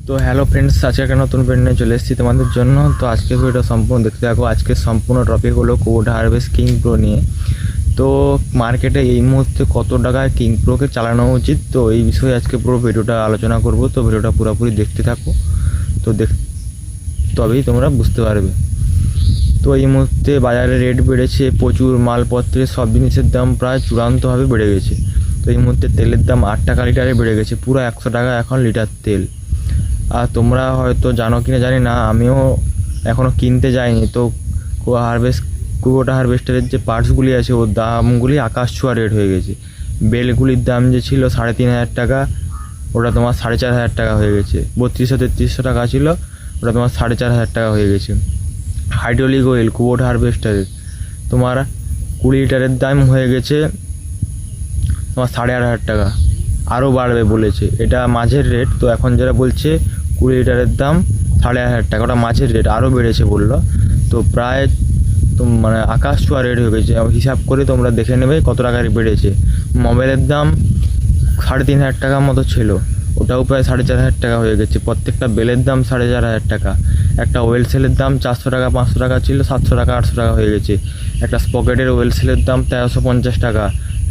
তো hello friends, আজকে একটা নতুন ভিডিও নিয়ে চলে এসেছি তোমাদের জন্য। তো আজকে ভিডিওটা সম্পূর্ণ দেখতে থাকো। আজকের সম্পূর্ণ টপিক হলো কুবোটা হারভেস্ট কিং প্রো নিয়ে। তো মার্কেটে এই মুহূর্তে কত টাকায় কিং প্রোকে চালানো উচিত, তো এই বিষয়ে আজকে পুরো ভিডিওটা আলোচনা করব। তো ভিডিওটা পুরোপুরি দেখতে থাকো, তো তবেই তোমরা বুঝতে পারবে। তো এই মুহূর্তে বাজারে রেট বেড়েছে প্রচুর, মালপত্রের সব জিনিসের দাম প্রায় চূড়ান্তভাবে বেড়ে গেছে। তো এই মুহূর্তে তেলের দাম 8 টাকা লিটারে বেড়ে গেছে, পুরো 100 টাকা এখন লিটার তেল। আর তোমরা হয়তো জানো কিনা জানি না, আমিও এখনও কিনতে যাইনি। তো কুবোটা হারভেস্টারের যে পার্টসগুলি আছে ওর দামগুলি আকাশ ছোঁয়া রেট হয়ে গেছে। বেলগুলির দাম যে ছিল 3,500 টাকা, ওটা তোমার 4,500 টাকা হয়ে গেছে। 3200-3300 টাকা ছিল, ওটা তোমার 4,500 টাকা হয়ে গেছে। হাইড্রোলিক অয়েল কুবোটা হারভেস্টারের তোমার 20 লিটারের দাম হয়ে গেছে তোমার 8,500 টাকা, আরও বাড়বে বলেছে। এটা মাঝের রেট, তো এখন যারা বলছে 20 লিটারের দাম 8,500 টাকা, ওটা মাঝের রেট, আরও বেড়েছে বললো। তো প্রায় মানে আকাশ ছোঁয়া রেট হয়ে গেছে। হিসাব করে তোমরা দেখে নেবে কত টাকা বেড়েছে। মোবাইলের দাম 3,500 টাকার মতো ছিল, ওটাও প্রায় 4,500 টাকা হয়ে গেছে। প্রত্যেকটা বেলের দাম 4,500 টাকা। একটা ওয়েল সেলের দাম 400 টাকা 500 টাকা ছিল, 700 টাকা 800 টাকা হয়ে গেছে। একটা স্পকেটের ওয়েল সেলের দাম 1350 টাকা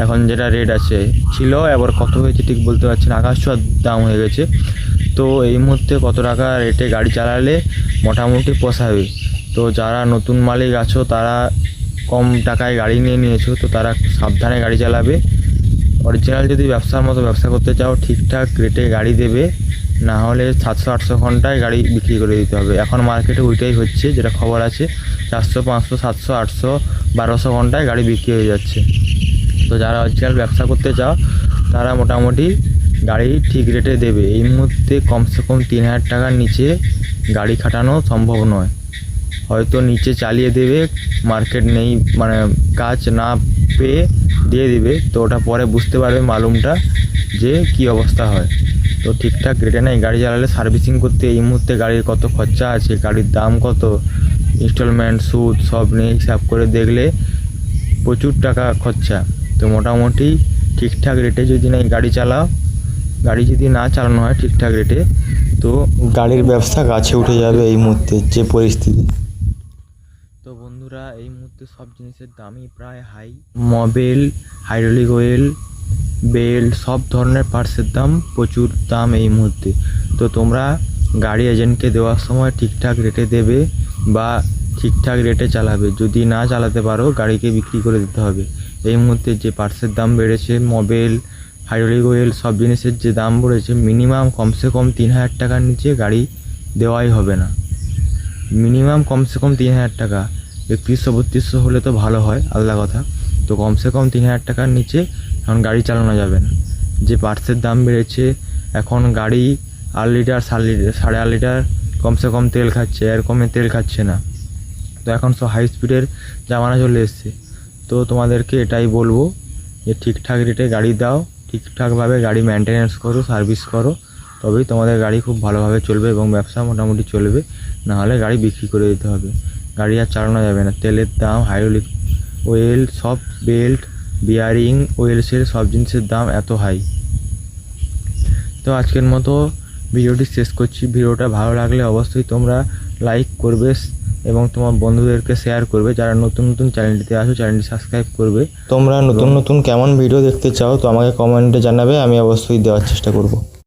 এখন যেটা রেট আছে ছিল, এবার কত হয়েছে ঠিক বলতে পারছি না, আকাশ ছোঁয়ার দাম হয়ে গেছে। তো এই মুহূর্তে কত টাকা রেটে গাড়ি চালালে মোটামুটি পোষাবে? তো যারা নতুন মালিক আছো, তারা কম টাকায় গাড়ি নিয়েছো, তো তারা সাবধানে গাড়ি চালাবে। অরিজিনাল যদি ব্যবসার মতো ব্যবসা করতে চাও, ঠিকঠাক রেটে গাড়ি দেবে, না হলে 700-800 ঘন্টায় গাড়ি বিক্রি করে দিতে হবে। এখন মার্কেটে ওইটাই হচ্ছে, যেটা খবর আছে, 400, 500, 700, 800, 1200 ঘন্টায় গাড়ি বিক্রি হয়ে যাচ্ছে। তো যারা অরিজিনাল ব্যবসা করতে চাও, তারা মোটামুটি গাড়ি ঠিক রেটে দেবে। এই মুহূর্তে কমসে কম 3,000 টাকার নিচে গাড়ি খাটানো সম্ভব নয়। হয়তো নিচে চালিয়ে দেবে, মার্কেট নেই মানে কাজ না পেয়ে দিয়ে দিবে, তো ওটা পরে বুঝতে পারবে মালুমটা যে কি অবস্থা হয়। তো ঠিকঠাক রেটে নেই গাড়ি চালালে। সার্ভিসিং করতে এই মুহূর্তে গাড়ির কত খরচা আছে, গাড়ির দাম কত, ইনস্টলমেন্ট, সুদ সব নিয়ে হিসাব করে দেখলে প্রচুর টাকা খরচা। তো মোটামুটি ঠিকঠাক রেটে যদি না গাড়ি চালাও, গাড়ি যদি না চালানো হয় ঠিকঠাক রেটে, তো গাড়ির ব্যবসা গাছে উঠে যাবে এই মুহূর্তে যে পরিস্থিতি। তো বন্ধুরা, এই মুহূর্তে সব জিনিসের দামই প্রায় high. Mobil, hydraulic oil, belt, সব ধরনের পার্টসের দাম প্রচুর দাম এই মুহূর্তে। তো তোমরা গাড়ি এজেন্টকে দেওয়ার সময় ঠিকঠাক রেটে দেবে বা ঠিকঠাক রেটে চালাবে। যদি না চালাতে পারো, গাড়িকে বিক্রি করে দিতে হবে। এই মুহূর্তে যে পার্টসের দাম বেড়েছে, মোবিল, হাইড্রোলিক অয়েল, সব জিনিসের যে দাম বেড়েছে, মিনিমাম কমসে কম 3,000 টাকার নিচে গাড়ি দেওয়াই হবে না। মিনিমাম কমসে কম 3,000 টাকা। 3100-3200 হলে তো ভালো হয়, আলাদা কথা। তো কমসে কম 3,000 টাকার নিচে এখন গাড়ি চালানো যাবে না। যে পার্টসের দাম বেড়েছে, এখন গাড়ি 8 লিটার 8.5 লিটার কমসে কম তেল খাচ্ছে, এর কমে তেল খাচ্ছে না। তো এখন সব হাই স্পিডের জামানা চলে এসছে। তো তোমাদেরকে এটাই বলবো যে ঠিকঠাক রেটে গাড়ি দাও, ঠিকঠাকভাবে গাড়ি মেনটেন্যান্স করো, সার্ভিস করো, তবেই তোমাদের গাড়ি খুব ভালোভাবে চলবে এবং ব্যবসা মোটামুটি চলবে। নাহলে গাড়ি বিক্রি করে দিতে হবে, গাড়ি আর চালানো যাবে না। তেলের দাম, হাইড্রোলিক অয়েল, সব বেল্ট, বিয়ারিং, ওয়েলসের সব জিনিসের দাম এত হাই। তো আজকের মতো ভিডিওটি শেষ করছি। ভিডিওটা ভালো লাগলে অবশ্যই তোমরা লাইক করবে এবং তোমার বন্ধুদেরকে শেয়ার করবে। যারা নতুন নতুন চ্যানেলটিতে আসো, চ্যানেলটি সাবস্ক্রাইব করবে। তোমরা নতুন নতুন কেমন ভিডিও দেখতে চাও, তো আমাকে কমেন্টে জানাবে, আমি অবশ্যই দেওয়ার চেষ্টা করব।